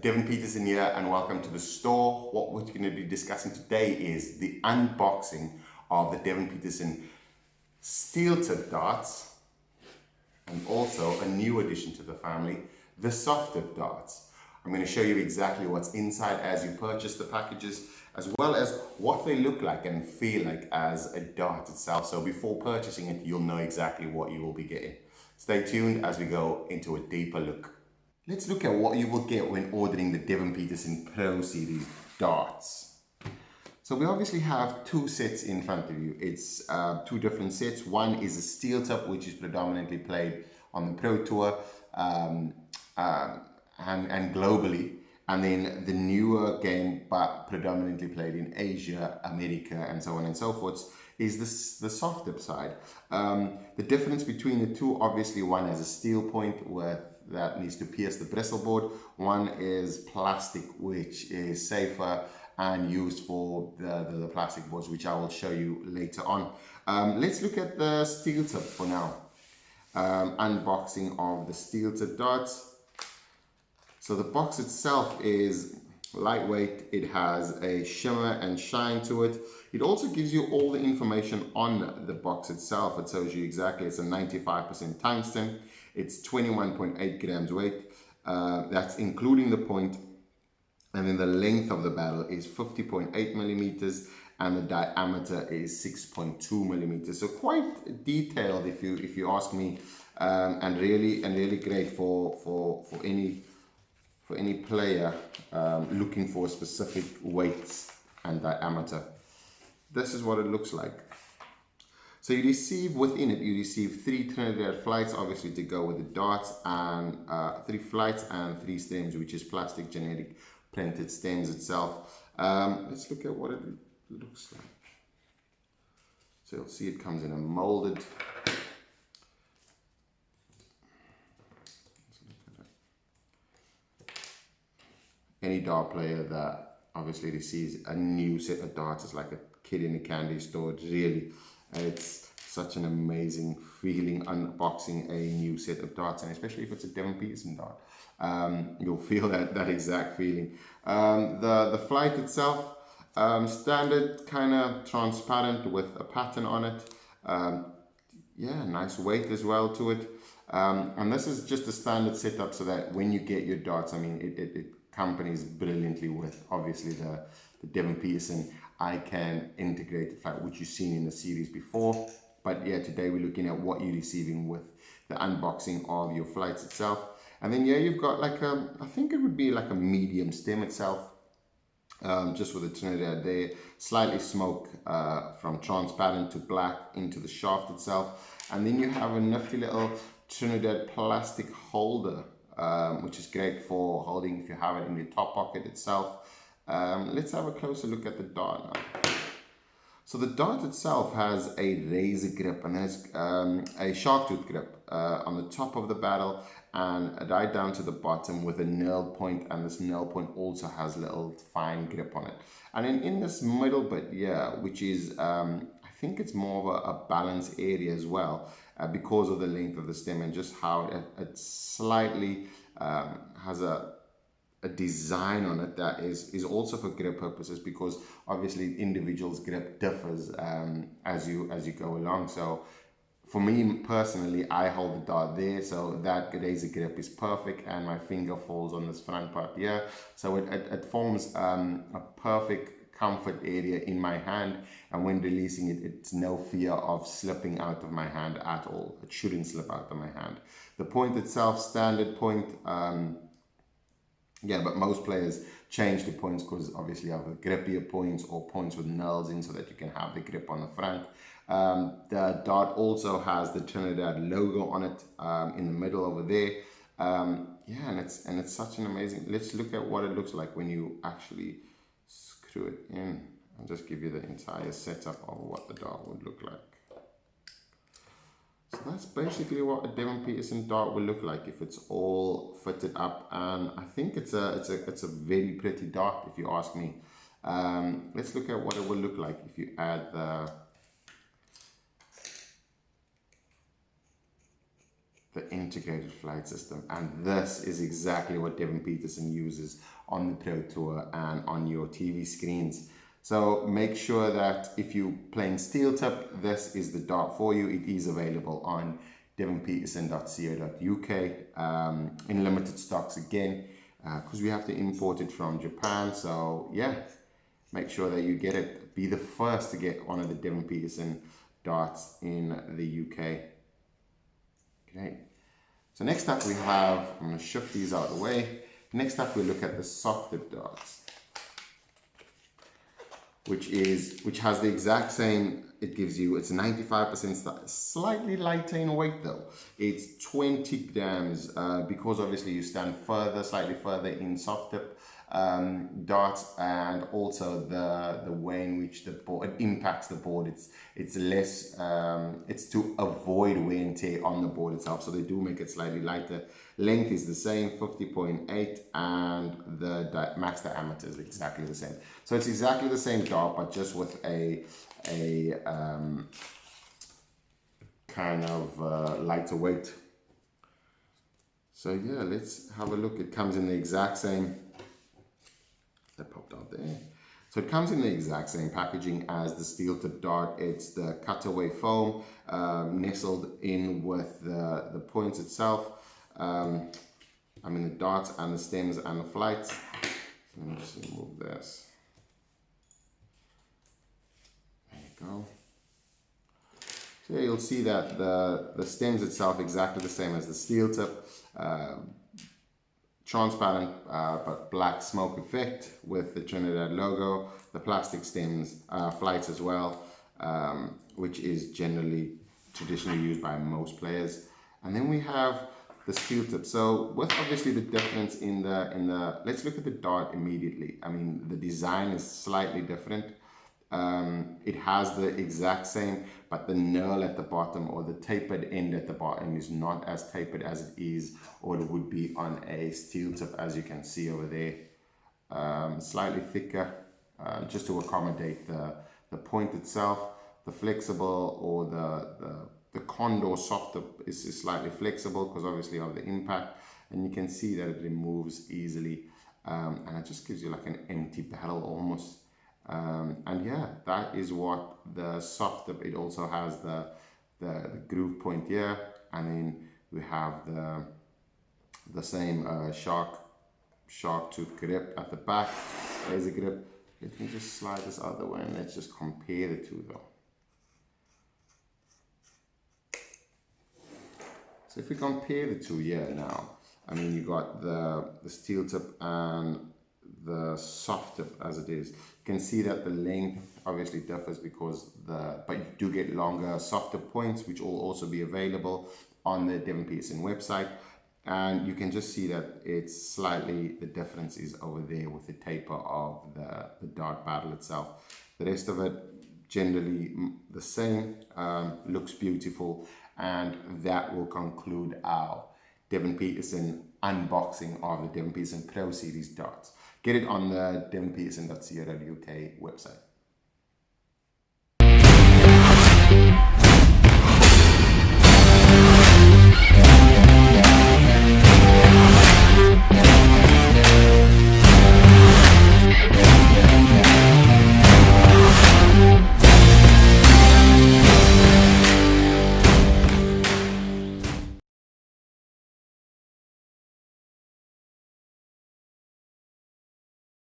Devon Petersen here and welcome to the store. What we're going to be discussing today is the unboxing of the Devon Petersen steel tip darts and also a new addition to the family, the soft tip darts. I'm going to show you exactly what's inside as you purchase the packages, as well as what they look like and feel like as a dart itself. So before purchasing it, you'll know exactly what you will be getting. Stay tuned as we go into a deeper look. Let's look at what you will get when ordering the Devon Petersen Pro Series darts. So we obviously have two sets in front of you. It's two different sets. One is a steel tip, which is predominantly played on the Pro Tour and globally. And then the newer game, but predominantly played in Asia, America, and so on and so forth, is the soft tip side. The difference between the two, obviously, one has a steel point that needs to pierce the bristle board. One is plastic, which is safer and used for the plastic boards, which I will show you later on. Let's look at the steel tip for now. Unboxing of the steel tip darts. So the box itself is lightweight. It has a shimmer and shine to it. It also gives you all the information on the box itself. It tells you exactly it's a 95% tungsten. It's 21.8 grams weight. That's including the point. And then the length of the barrel is 50.8 millimeters and the diameter is 6.2 millimeters. So quite detailed if you ask me, and really great for any player looking for specific weights and diameter. This is what it looks like. So you receive within it, you receive 3 Trinidad flights, obviously to go with the darts, and 3 flights and 3 stems, which is plastic generic printed stems itself. Let's look at what it looks like. So you'll see it comes in a molded. Any dart player that obviously receives a new set of darts is like a kid in a candy store. It's such an amazing feeling unboxing a new set of darts, and especially if it's a Devon Petersen dart, you'll feel that exact feeling. The flight itself, standard, kind of transparent with a pattern on it. Yeah, nice weight as well to it. And this is just a standard setup so that when you get your darts, I mean, it accompanies brilliantly with obviously the Devon Petersen I-Can integrated flight, which you've seen in the series before. But yeah, today we're looking at what you're receiving with the unboxing of your flights itself. And then yeah, you've got like I think it would be like a medium stem itself, just with the Trinidad there, slightly smoke from transparent to black into the shaft itself. And then you have a nifty little Trinidad plastic holder, which is great for holding if you have it in your top pocket itself. Let's have a closer look at the dart now. So the dart itself has a razor grip, and there's a shark tooth grip on the top of the barrel and right down to the bottom with a nail point, and this nail point also has a little fine grip on it. And then in this middle bit, yeah, which is I think it's more of a balance area as well, because of the length of the stem and just how it slightly has a design on it that is also for grip purposes, because obviously individuals' grip differs as you go along. So for me personally, I hold the dart there, so that razor grip is perfect, and my finger falls on this front part here, so it forms a perfect comfort area in my hand, and when releasing it, it's no fear of slipping out of my hand at all. It shouldn't slip out of my hand. The point itself, standard point. Yeah, but most players change the points because obviously you have the grippier points or points with nails in so that you can have the grip on the front. The dart also has the Trinidad logo on it in the middle over there. Yeah, and it's such an amazing. Let's look at what it looks like when you actually screw it in. I'll just give you the entire setup of what the dart would look like. So that's basically what a Devon Petersen dart will look like if it's all fitted up, and I think it's a very pretty dart if you ask me. Let's look at what it will look like if you add the the integrated flight system, and this is exactly what Devon Petersen uses on the Pro Tour and on your TV screens. So make sure that if you're playing steel tip, this is the dart for you. It is available on devonpetersen.co.uk in limited stocks again, because we have to import it from Japan. So yeah, make sure that you get it. Be the first to get one of the Devon Petersen darts in the UK. Okay, so next up we have, I'm going to shift these out of the way. Next up we look at the soft tip darts, which has the exact same. It gives you, it's 95%, slightly lighter in weight though. It's 20 grams because obviously you stand slightly further in soft tip darts, and also the way in which the board impacts the board. It's less. It's to avoid wear and tear on the board itself. So they do make it slightly lighter. Length is the same, 50.8, and the max diameter is exactly the same. So it's exactly the same dart, but just with a kind of lighter weight. So yeah, let's have a look. It comes in the exact same. That popped out there. So it comes in the exact same packaging as the steel tip dart. It's the cutaway foam nestled in with the points itself. I mean the darts and the stems and the flights. So let me just remove this. There you go. So yeah, you'll see that the stems itself exactly the same as the steel tip. Transparent but black smoke effect with the Trinidad logo, the plastic stems, flights as well, which is traditionally used by most players. And then we have the steel tip. So with obviously the difference in the let's look at the dart immediately. I mean, the design is slightly different. It has the exact same, but the knurl at the bottom, or the tapered end at the bottom, is not as tapered as it is or it would be on a steel tip, as you can see over there. Slightly thicker, just to accommodate the point itself. The flexible or the condor soft tip is slightly flexible because obviously of the impact, and you can see that it removes easily, and it just gives you like an empty barrel almost. And yeah, that is what the soft tip. It also has the groove point here, and then we have the same shark tooth grip at the back. There's a grip. Let me just slide this out of the way and let's just compare the two though. So if we compare the two here now, I mean you got the steel tip and the soft tip as it is. You can see that the length obviously differs because but you do get longer softer points, which will also be available on the Devon Petersen website. And you can just see that it's slightly, the difference is over there with the taper of the dart barrel itself. The rest of it generally the same, looks beautiful, and that will conclude our Devon Petersen unboxing of the Devon Petersen Pro Series darts. Get it on the devonpetersen.co.uk website.